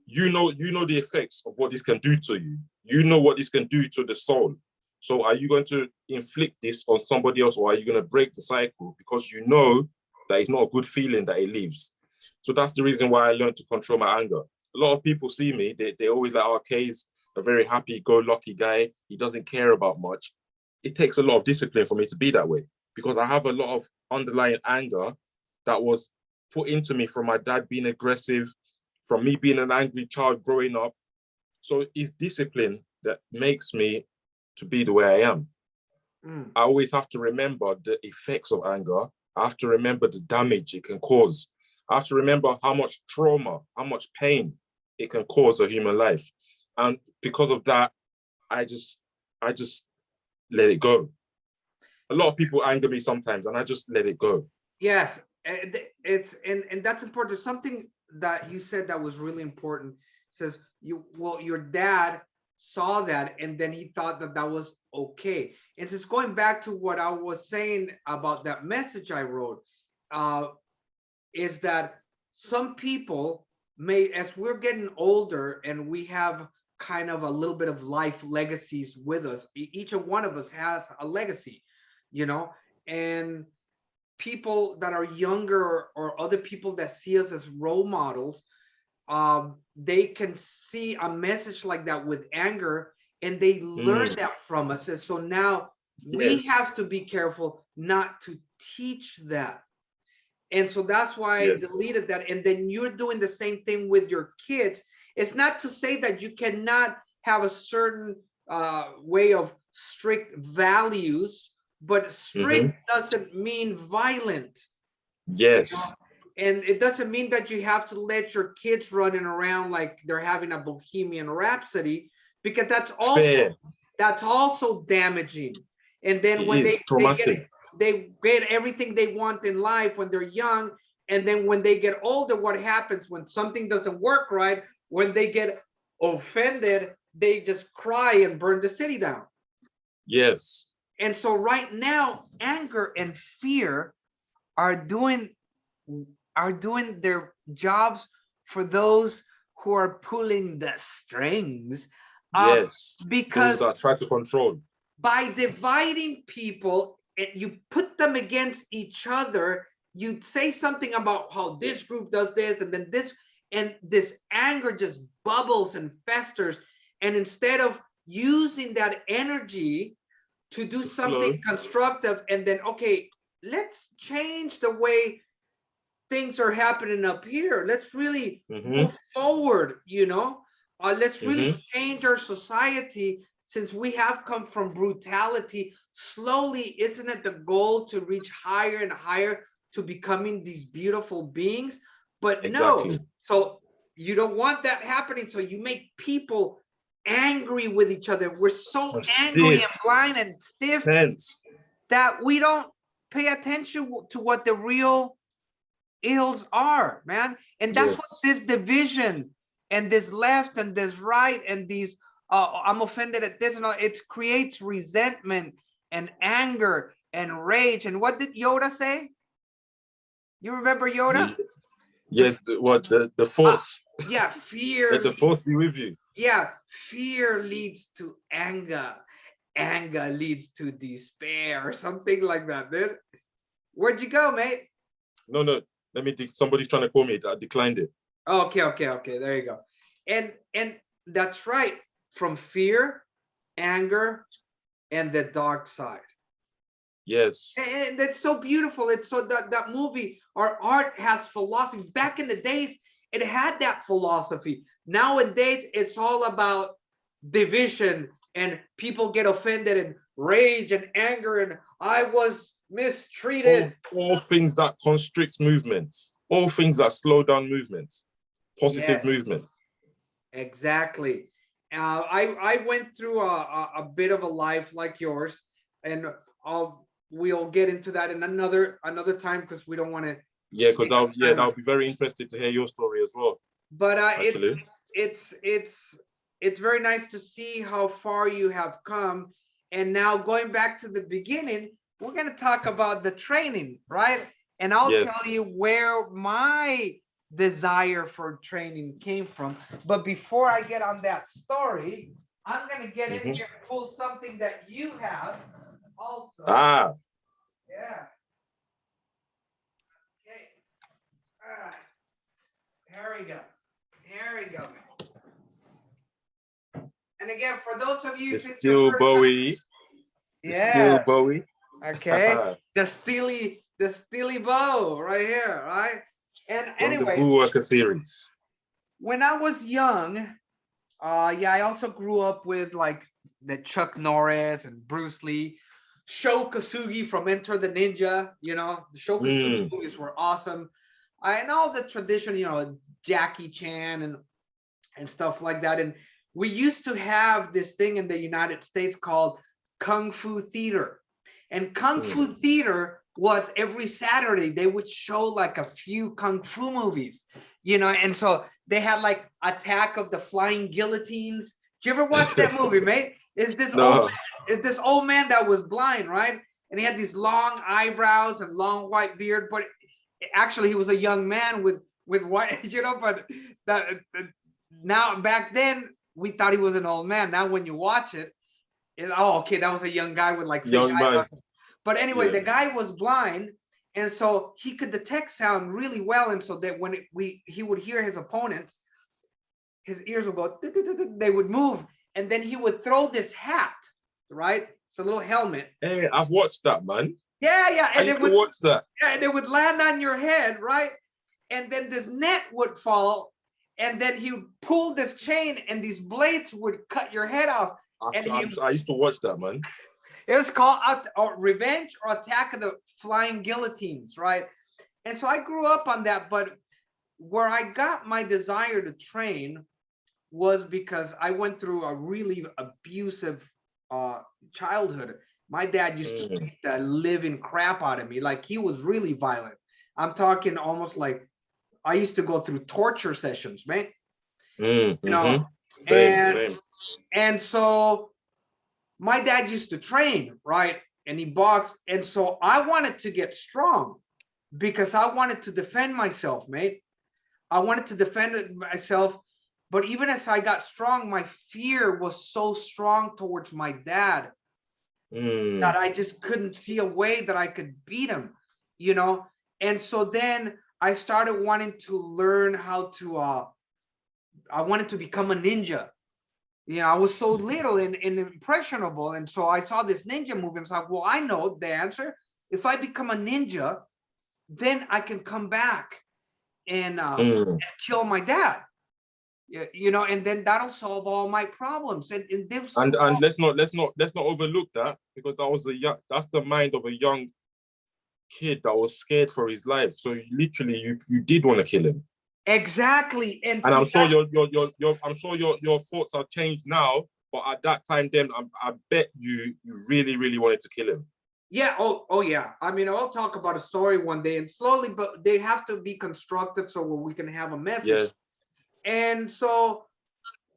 you know the effects of what this can do to you. You know what this can do to the soul. So are you going to inflict this on somebody else, or are you going to break the cycle because you know that it's not a good feeling that it leaves? So that's the reason why I learned to control my anger. A lot of people see me, they always like, oh, Kay's a very happy-go-lucky guy. He doesn't care about much. It takes a lot of discipline for me to be that way, because I have a lot of underlying anger that was put into me from my dad being aggressive, from me being an angry child growing up. So it's discipline that makes me to be the way I am. I always have to remember the effects of anger. I have to remember the damage it can cause. I have to remember how much trauma, how much pain it can cause a human life. And because of that, I just let it go. A lot of people anger me sometimes, and I just let it go. Yes, and that's important. Something that you said that was really important. Says your dad saw that, and then he thought that was okay. And just going back to what I was saying about that message I wrote, is that some people as we're getting older and we have kind of a little bit of life legacies with us, each one of us has a legacy, and people that are younger, or other people that see us as role models, they can see a message like that with anger, and they learn that from us. And so now we have to be careful not to teach that. And so that's why I deleted that. And then you're doing the same thing with your kids. It's not to say that you cannot have a certain way of strict values, but strict doesn't mean violent. Yes. And it doesn't mean that you have to let your kids running around like they're having a Bohemian Rhapsody, because that's also damaging. And then when they get everything they want in life when they're young, and then when they get older, what happens when something doesn't work right? When they get offended, they just cry and burn the city down. Yes. And so right now, anger and fear are doing their jobs for those who are pulling the strings. Yes. Because those that try to control. By dividing people, and you put them against each other, you say something about how this group does this, and then this, and this anger just bubbles and festers. And instead of using that energy to do something constructive, and then, okay, let's change the way things are happening up here. Let's really Mm-hmm. move forward, you know. Let's really Mm-hmm. change our society since we have come from brutality. Slowly, isn't it the goal to reach higher and higher to becoming these beautiful beings? But no, Exactly. so you don't want that happening. So you make people angry with each other. We're so And angry and stiff, blind and stiff tense. that we don't pay attention to what the real ills are, man. And that's what Yes. this division and this left and this right and these I'm offended at this and all, it creates resentment and anger and rage. And what did Yoda say? You remember Yoda? Ye- Yes. What the Uh, force? yeah, Let the force be with you. yeah, fear leads to anger. Anger leads to despair or something like that, dude. Where'd you go, mate? No, no. Let me. Somebody's trying to call me. I declined it. Okay, okay, okay. There you go. And that's right. From fear, anger, and the dark side. Yes. And that's so beautiful. It's so that movie, our art has philosophy. Back in the days, it had that philosophy. Nowadays, it's all about division and people get offended and rage and anger and I was mistreated. All things that constrict movements. All things that slow down movements. Positive Yes, movement. exactly. I went through a bit of a life like yours, and we'll get into that in another time because we don't want to Yeah, because take up I'll time. be very interested to hear your story as well. But Actually. it's very nice to see how far you have come. And now going back to the beginning, we're going to talk about the training, right? And I'll tell Yes. you where my desire for training came from. But before I get on that story, I'm going to get in Mm-hmm. here and pull something that you have also. Ah. Yeah. Okay. All right. Here we go. Here we go. And again, for those of you, The if it's your Steel first time, Bowie. The Steel yeah, Bowie. okay, the Steely bow right here, right? And From the anyway, Bullworker series. when I was young, yeah, I also grew up with like the Chuck Norris and Bruce Lee, Sho Kosugi from Enter the Ninja. You know, the Sho Kosugi Mm. movies were awesome. I know the tradition, you know, Jackie Chan and stuff like that. And we used to have this thing in the United States called Kung Fu Theater. And Kung Mm. Fu Theater was every Saturday, they would show like a few Kung Fu movies, you know, and so they had like Attack of the Flying Guillotines. Did you ever watch that movie, mate? No. Is this old man that was blind, right? And he had these long eyebrows and long white beard, but actually he was a young man with white, you know, but that now back then we thought he was an old man. Now when you watch it, oh okay, that was a young guy with like fake Young eyebrows. man. But anyway, Yeah. the guy was blind, and so he could detect sound really well, and so that when he would hear his opponent, his ears would go, they would move, and then he would throw this hat, right? It's a little helmet. Hey, I've watched that, man. Yeah, yeah, I and used to watch that. yeah, and it would land on your head, right? And then this net would fall, and then he would pull this chain, and these blades would cut your head off. And I used to watch that, man. it was called Revenge or Attack of the Flying Guillotines, right? And so I grew up on that, but where I got my desire to train was because I went through a really abusive childhood. My dad used to Mm. beat the living crap out of me. Like he was really violent. I'm talking almost like I used to go through torture sessions, man. Mm. You know, Mm-hmm. Same, and same. and so my dad used to train, right? And he boxed. And so I wanted to get strong because I wanted to defend myself, mate. I wanted to defend myself. But even as I got strong, my fear was so strong towards my dad that Mm. I just couldn't see a way that I could beat him, you know? And so then I started wanting to learn how to, I wanted to become a ninja. You know, I was so little and impressionable. And so I saw this ninja movie. I was like, well, I know the answer. If I become a ninja, then I can come back Mm. kill my dad. You know, and then that'll solve all my problems. And this, And let's not overlook that, because that was that's the mind of a young kid that was scared for his life. So literally, you did want to kill him. exactly. And And see, I'm sure your thoughts have changed now, but at that time, then I bet you really wanted to kill him. yeah, oh yeah. I mean, I'll talk about a story one day and slowly, but they have to be constructive so we can have a message. Yeah. And so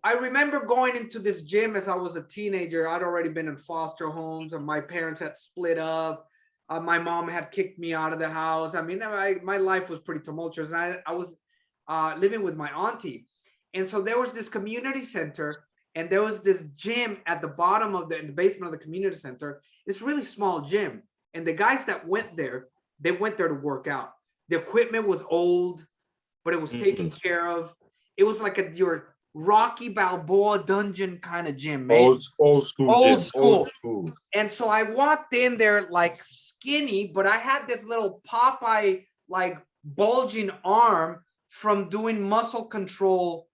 I remember going into this gym as I was a teenager. I'd already been in foster homes, and my parents had split up. My mom had kicked me out of the house. I mean, my life was pretty tumultuous. I was living with my auntie. And so there was this community center, and there was this gym at the bottom of in the basement of the community center. It's really small gym. And the guys that went there, they went there to work out. The equipment was old, but it was taken care of. It was like your Rocky Balboa dungeon kind of gym, man. Old school Old gym. school. Old school. And so I walked in there like skinny, but I had this little Popeye like bulging arm from doing muscle control.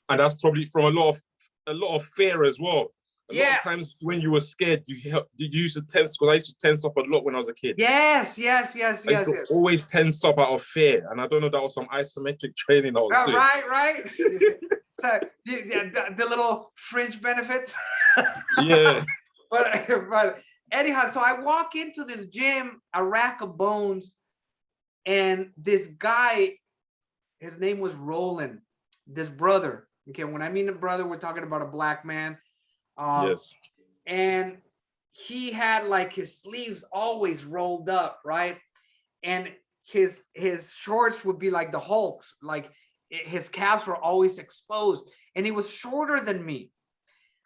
And that's probably from a lot of fear as well. A lot Yeah. of times when you were scared, did you used to tense? Because I used to tense up a lot when I was a kid. Yes. I used to always tense up out of fear, and I don't know, that was some isometric training I was doing. Right. The little fringe benefits. Yeah. But anyhow, so I walk into this gym, a rack of bones, and this guy, his name was Roland, this brother. Okay, when I mean a brother, we're talking about a black man. Yes. And he had like his sleeves always rolled up, right? And his shorts would be like the Hulk's, like his calves were always exposed. And he was shorter than me,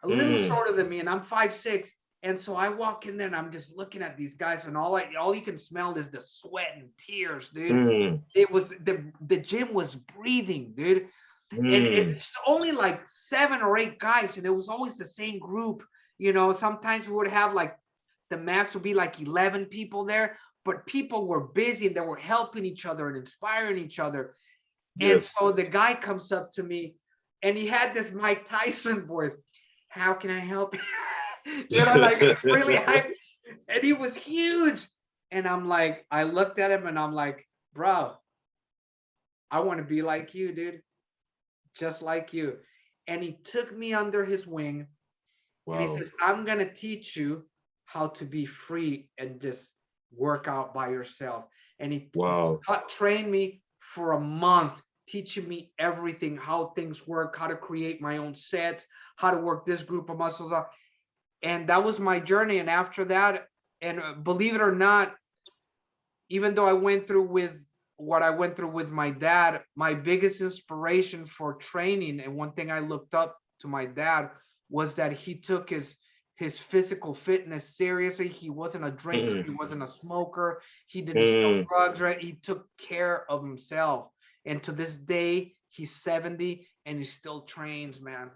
a little shorter than me, and I'm 5'6". And so I walk in there and I'm just looking at these guys, and all you can smell is the sweat and tears, dude. It was the gym was breathing, dude. And it's only like 7 or 8 guys, and it was always the same group. You know, sometimes we would have like the max would be like 11 people there, but people were busy and they were helping each other and inspiring each other. Yes. And so the guy comes up to me, and he had this Mike Tyson voice. How can I help you? You know, like really hyped. And he was huge. And I'm like, I looked at him and I'm like, bro, I want to be like you, dude. Just like you. And he took me under his wing. Wow. And he says, I'm going to teach you how to be free and just work out by yourself. And he trained me for a month, teaching me everything, how things work, how to create my own sets, how to work this group of muscles up. And that was my journey. And after that, and believe it or not, even though I went through with what I went through with my dad, my biggest inspiration for training, and one thing I looked up to my dad, was that he took his physical fitness seriously. He wasn't a drinker. He wasn't a smoker. He didn't sell drugs, right? He took care of himself. And to this day, he's 70 and he still trains, man.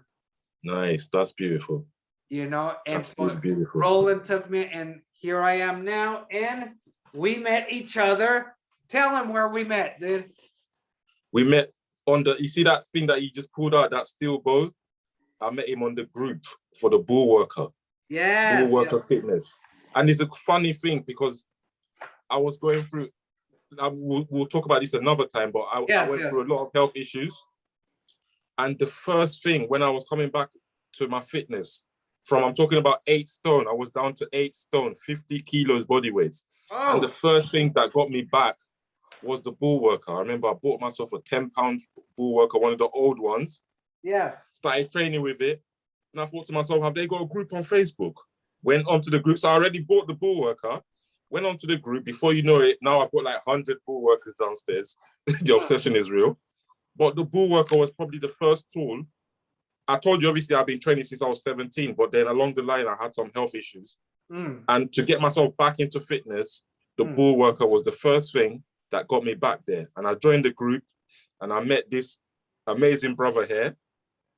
Nice. That's beautiful. You know, and that's really beautiful. Roland took me, and here I am now, and we met each other. Tell him where we met, dude. We met on you see that thing that you just pulled out, that steel bow? I met him on the group for the Bull Worker. Yeah. Bull Worker Fitness. And it's a funny thing, because I was going through, we'll talk about this another time, but I went through a lot of health issues. And the first thing, when I was coming back to my fitness, I'm talking about 8 stone, I was down to 8 stone, 50 kilos body weight. Oh. And the first thing that got me back was the Bull Worker. I remember I bought myself a 10-pound Bull Worker, one of the old ones. Yeah. Started training with it. And I thought to myself, have they got a group on Facebook? Went onto the group. So I already bought the Bull Worker, went onto the group. Before you know it, now I've got like 100 Bull Workers downstairs. The obsession is real. But the Bull Worker was probably the first tool. I told you, obviously, I've been training since I was 17, but then along the line, I had some health issues. And to get myself back into fitness, the Bull Worker was the first thing that got me back there. And I joined the group, and I met this amazing brother here,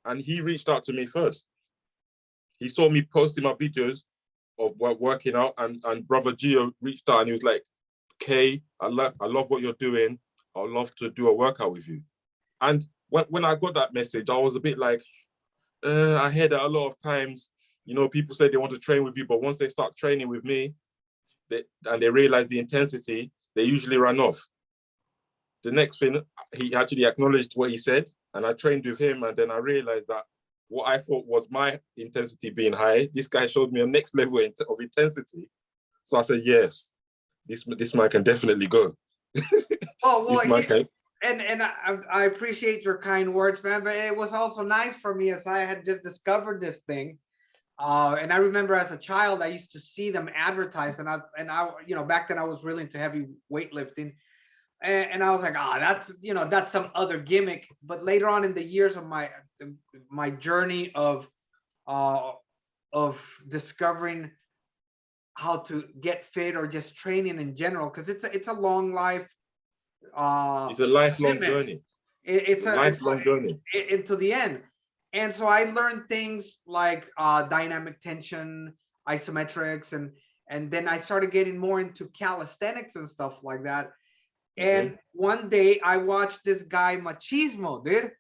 and he reached out to me first. He saw me posting my videos of working out, and brother Gio reached out, and he was like, Kay, I love what you're doing. I'd love to do a workout with you. And when I got that message, I was a bit like, I hear that a lot of times, you know, people say they want to train with you, but once they start training with me, and they realize the intensity, they usually run off. The next thing, he actually acknowledged what he said, and I trained with him, and then I realized that what I thought was my intensity being high, this guy showed me a next level of intensity. So I said, yes, this man can definitely go. Oh, well, This man can. and I appreciate your kind words, man, but it was also nice for me as I had just discovered this thing. And I remember as a child, I used to see them advertised, and I, you know, back then I was really into heavy weightlifting, and I was like, that's, you know, that's some other gimmick. But later on in the years of my journey of discovering how to get fit or just training in general, because it's a long life. It's a lifelong Commitment. journey. It's a lifelong journey into the end. And so I learned things like dynamic tension, isometrics, and then I started getting more into calisthenics and stuff like that. And one day I watched this guy Machismo, dude.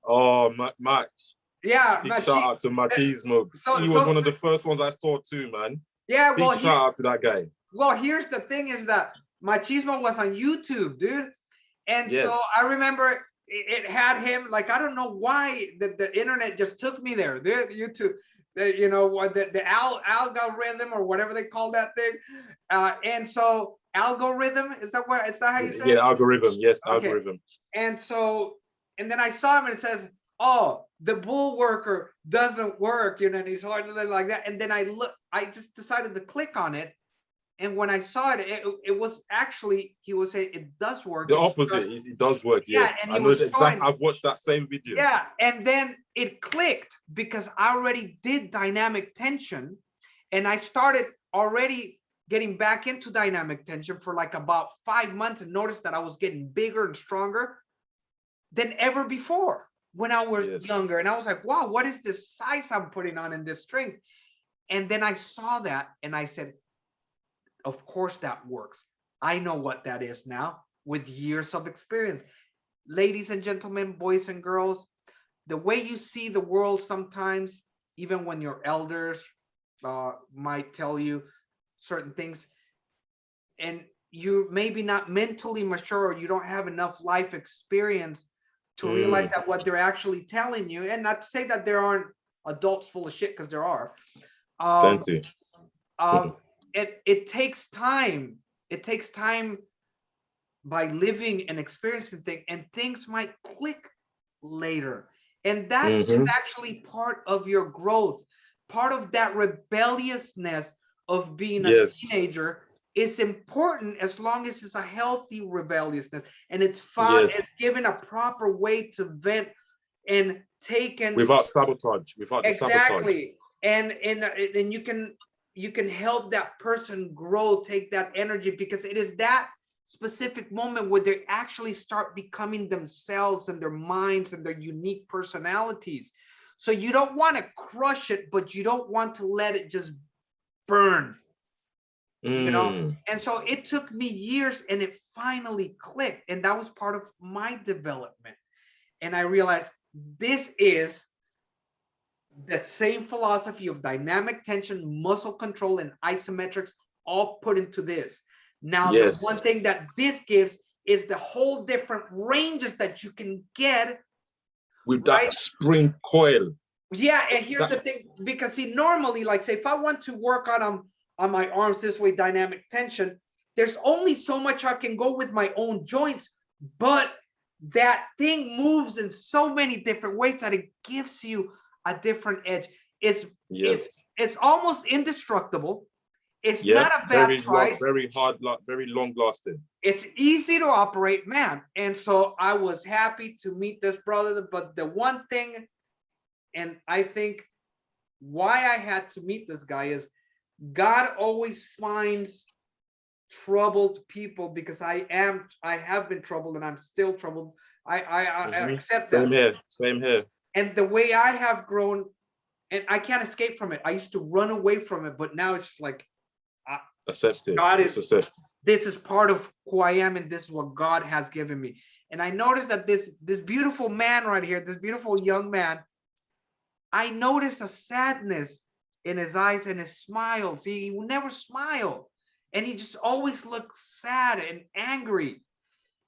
Oh, Max. Yeah, Big shout out to Machismo. He was one of the first ones I saw too, man. Yeah, big shout out to that guy. Well, here's the thing: is that Machismo was on YouTube, dude. And so I remember it had him, like, I don't know why the internet just took me there. The YouTube, you know, what the algorithm or whatever they call that thing. And so algorithm, is that how you say it? Yeah, algorithm. Yes, okay. Algorithm. And so, and then I saw him and it says, oh, the bull worker doesn't work, you know, and he's hard like that. And then I just decided to click on it. And when I saw it, it was actually, he was saying it does work. The opposite is it does work. Yes, and I know the exact. I've watched that same video. Yeah, and then it clicked because I already did dynamic tension, and I started already getting back into dynamic tension for like about 5 months, and noticed that I was getting bigger and stronger than ever before when I was younger. And I was like, wow, what is this size I'm putting on in this strength? And then I saw that, and I said, of course that works. I know what that is now with years of experience. Ladies and gentlemen, boys and girls, the way you see the world sometimes, even when your elders might tell you certain things, and you're maybe not mentally mature, or you don't have enough life experience to realize that what they're actually telling you, and not to say that there aren't adults full of shit, because there are. Plenty. It takes time. It takes time by living and experiencing things, and things might click later. And that is actually part of your growth. Part of that rebelliousness of being a teenager is important, as long as it's a healthy rebelliousness and it's fun. It's given a proper way to vent and taken without sabotage. Without exactly. And you can help that person grow, take that energy, because it is that specific moment where they actually start becoming themselves and their minds and their unique personalities. So you don't want to crush it, but you don't want to let it just burn, you know? And so it took me years, and it finally clicked, and that was part of my development. And I realized this is that same philosophy of dynamic tension, muscle control, and isometrics all put into this. Now, the one thing that this gives is the whole different ranges that you can get with that spring coil. Yeah, and here's the thing, because see, normally, like, say, if I want to work on my arms this way, dynamic tension, there's only so much I can go with my own joints, but that thing moves in so many different ways that it gives you a different edge. It's almost indestructible. It's not a bad price. Very hard, very long lasting. It's easy to operate, man. And so I was happy to meet this brother. But the one thing, and I think why I had to meet this guy, is God always finds troubled people, because I have been troubled, and I'm still troubled. I accept that. Same here. And the way I have grown, and I can't escape from it. I used to run away from it, but now it's just like, accept it. God is this is part of who I am, and this is what God has given me. And I noticed that this beautiful man right here, this beautiful young man, I noticed a sadness in his eyes and his smile. See, he would never smile. And he just always looked sad and angry,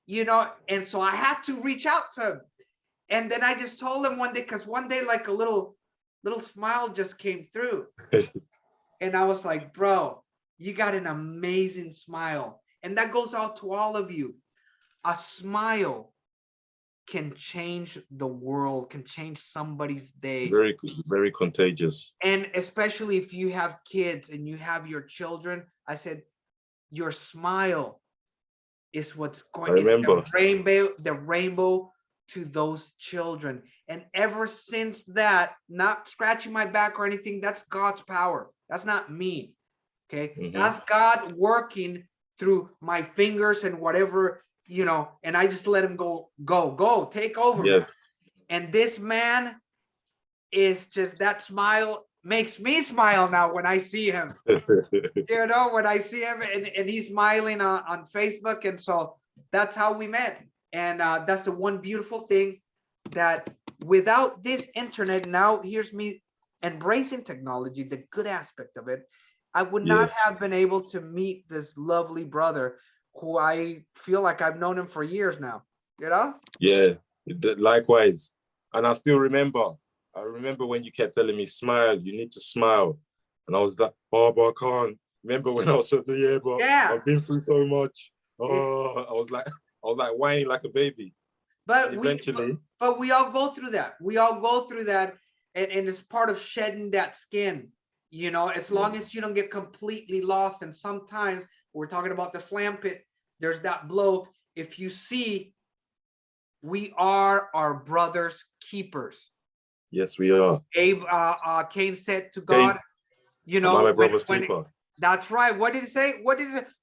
you know. And so I had to reach out to him. And then I just told him one day, because one day, like a little smile just came through. And I was like, bro, you got an amazing smile. And that goes out to all of you. A smile can change the world, can change somebody's day. Very, very contagious. And especially if you have kids and you have your children, I said, your smile is what's I going, is remember. the rainbow to those children. And ever since that, not scratching my back or anything, that's God's power. That's not me. Okay. That's God working through my fingers and whatever, you know, and I just let him go, take over. Yes. And this man is just, that smile makes me smile now when I see him. You know, when I see him and he's smiling on Facebook. And so that's how we met. And that's the one beautiful thing, that without this internet, now here's me embracing technology, the good aspect of it, I would not have been able to meet this lovely brother who I feel like I've known him for years now, you know? Yeah, likewise. And I still remember, when you kept telling me, smile, you need to smile. And I was like, oh, but I can't. Remember when I was supposed to, yeah, but I've been through so much. Oh, I was like whining like a baby. But eventually, but we all go through that. We all go through that. And it's part of shedding that skin, you know, as long as you don't get completely lost. And sometimes we're talking about the slam pit, there's that bloke. If you see, we are our brother's keepers. Yes, we are. Abe, Cain said to God, you know, my brother's keeper. That's right. What did he say?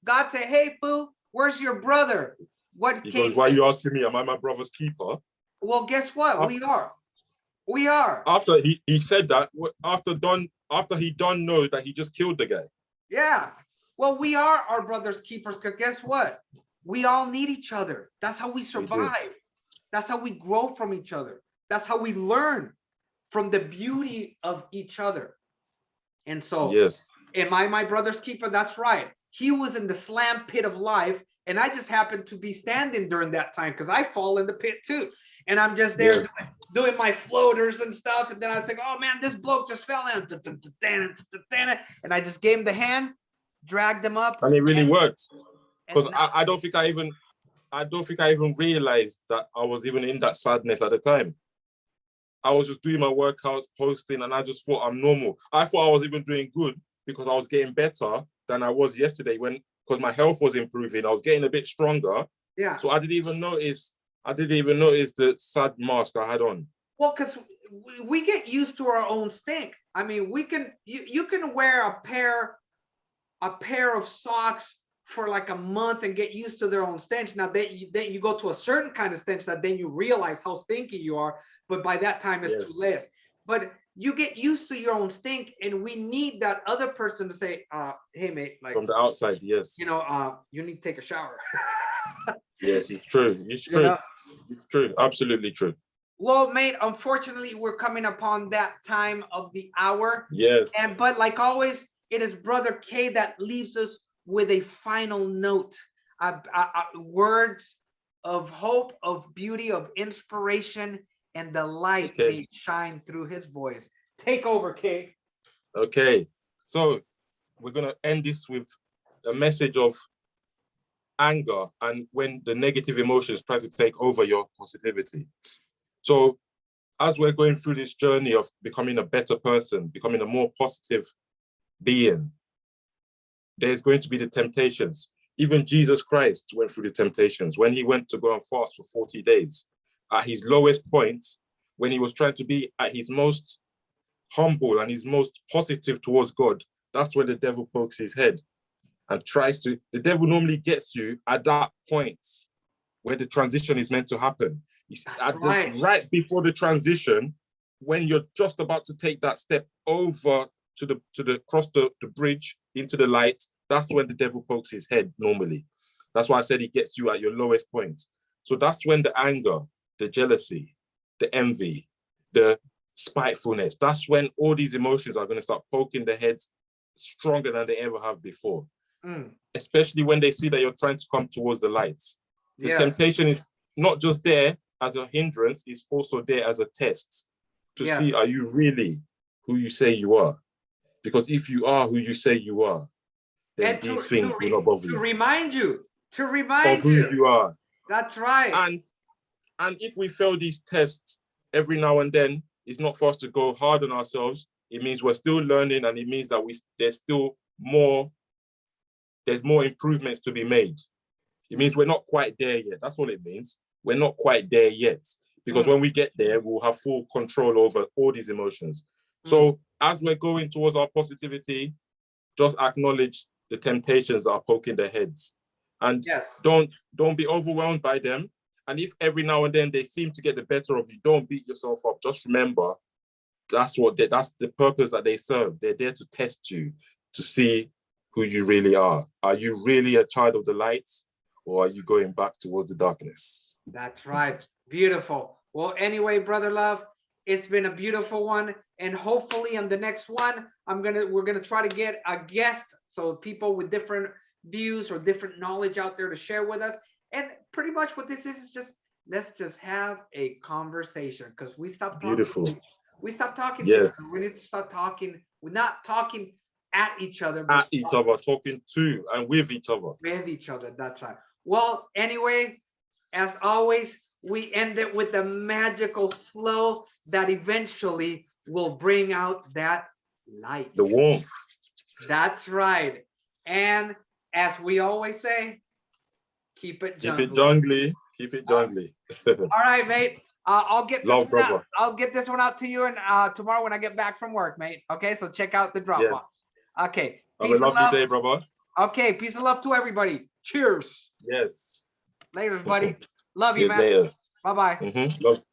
God say, hey, fool, where's your brother? What? He goes, why are you asking me? Am I my brother's keeper? Well, guess what? We are. We are. After he said that, after he done know that he just killed the guy. Yeah. Well, we are our brother's keepers, because guess what? We all need each other. That's how we survive. That's how we grow from each other. That's how we learn from the beauty of each other. And so, yes. Am I my brother's keeper? That's right. He was in the slam pit of life, and I just happened to be standing during that time, because I fall in the pit too. And I'm just there doing my floaters and stuff. And then I think, oh man, this bloke just fell in. And I just gave him the hand, dragged him up. And it really worked. Because I don't think I even realized that I was even in that sadness at the time. I was just doing my workouts, posting, and I just thought I'm normal. I thought I was even doing good because I was getting better than I was yesterday, because my health was improving. I was getting a bit stronger. Yeah. So I didn't even notice the sad mask I had on. Well, because we get used to our own stink. I mean, you can wear a pair of socks for like a month and get used to their own stench. Now then you go to a certain kind of stench that then you realize how stinky you are, but by that time it's too late. But you get used to your own stink, and we need that other person to say, hey mate, like from the outside, yes. You know, you need to take a shower. Yes, it's true. It's true. You know? It's true. Absolutely true. Well, mate, unfortunately, we're coming upon that time of the hour. Yes. But like always, it is Brother K that leaves us with a final note, words of hope, of beauty, of inspiration, and the light may shine through his voice. Take over, K. Okay. So we're going to end this with a message of anger, and when the negative emotions try to take over your positivity. So as we're going through this journey of becoming a better person, becoming a more positive being, there's going to be the temptations. Even Jesus Christ went through the temptations when he went to go and fast for 40 days. At his lowest point, when he was trying to be at his most humble and his most positive towards God, that's where the devil pokes his head and the devil normally gets you at that point where the transition is meant to happen. Right before the transition, when you're just about to take that step over to cross the bridge into the light, that's when the devil pokes his head normally. That's why I said he gets you at your lowest point. So that's when the anger, the jealousy, the envy, the spitefulness, that's when all these emotions are going to start poking their heads stronger than they ever have before. Especially when they see that you're trying to come towards the light. The temptation is not just there as a hindrance, it's also there as a test to see, are you really who you say you are? Because if you are who you say you are, then these things will not bother you. To remind you of who you are. That's right. And if we fail these tests every now and then, it's not for us to go hard on ourselves. It means we're still learning, and it means that there's more improvements to be made. It means we're not quite there yet. That's all it means. We're not quite there yet. Because when we get there, we'll have full control over all these emotions. So as we're going towards our positivity, just acknowledge the temptations that are poking their heads. And don't be overwhelmed by them. And if every now and then they seem to get the better of you, don't beat yourself up. Just remember, that's the purpose that they serve. They're there to test you, to see who you really are. Are you really a child of the light, or are you going back towards the darkness? That's right. Beautiful. Well, anyway, Brother Love, it's been a beautiful one. And hopefully on the next one, we're gonna try to get a guest, so people with different views or different knowledge out there to share with us. And pretty much what this is just, let's just have a conversation, because we stopped talking. Beautiful. We stopped talking. Yes. We need to start talking. We're not talking at each other, but at each other, talking to and with each other. With each other, that's right. Well, anyway, as always, we end it with a magical flow that eventually will bring out that light. The warmth. That's right. And as we always say, keep it jungly. Keep it jungly. Keep it jungly. All right, mate. I'll get this one out. I'll get this one out to you and tomorrow when I get back from work, mate. Okay, so check out the Dropbox. Okay. Have a lovely day, brother. Okay, peace and love to everybody. Cheers. Yes. Later, buddy. Love you, man. Bye-bye. Love.